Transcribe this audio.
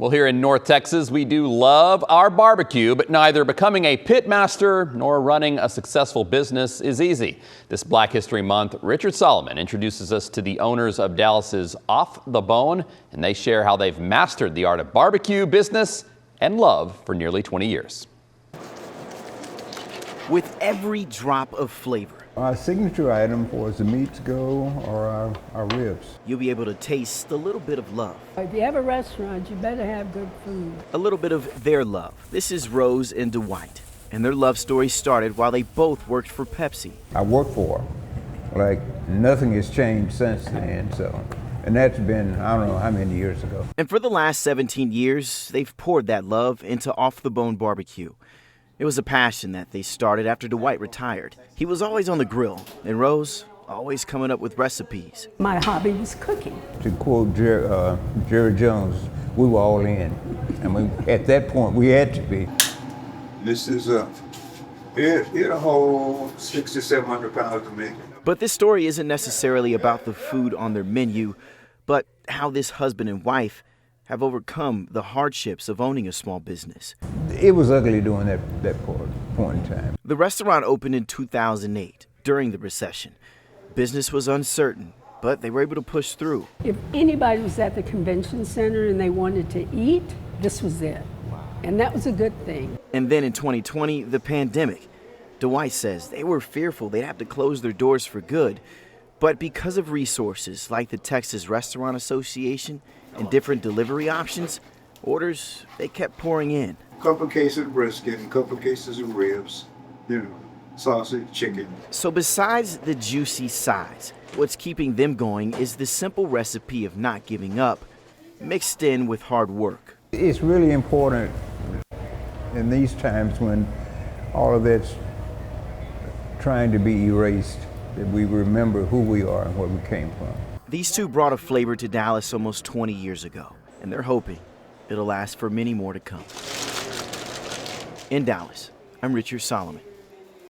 Well, here in North Texas, we do love our barbecue, but neither becoming a pit master nor running a successful business is easy. This Black History Month, Richard Solomon introduces us to the owners of Dallas's Off the Bone, and they share how they've mastered the art of barbecue, business, and love for nearly 20 years. With every drop of flavor, our signature item for us, the meats go, or our ribs. You'll be able to taste a little bit of love. If you have a restaurant, you better have good food. A little bit of their love. This is Rose and Dwight, and their love story started while they both worked for Pepsi. I work for her. Like, nothing has changed since then, and that's been, I don't know how many years ago. And for the last 17 years, they've poured that love into Off the Bone barbecue. It was a passion that they started after Dwight retired. He was always on the grill, and Rose always coming up with recipes. My hobby was cooking. To quote Jerry Jones, we were all in. I mean, at that point, we had to be. This is it'll hold 600 to 700 pounds of meat. But this story isn't necessarily about the food on their menu, but how this husband and wife have overcome the hardships of owning a small business. It was ugly during that point in time. The restaurant opened in 2008 during the recession. Business was uncertain, but they were able to push through. If anybody was at the convention center and they wanted to eat, this was it. And that was a good thing. And then in 2020, the pandemic. Dwight says they were fearful they'd have to close their doors for good. But because of resources like the Texas Restaurant Association and different delivery options, orders, they kept pouring in. A couple of cases of brisket, a couple of cases of ribs, sausage, chicken. So besides the juicy sides, what's keeping them going is the simple recipe of not giving up, mixed in with hard work. It's really important in these times when all of that's trying to be erased, that we remember who we are and where we came from. These two brought a flavor to Dallas almost 20 years ago, and they're hoping it'll last for many more to come. In Dallas, I'm Richard Solomon.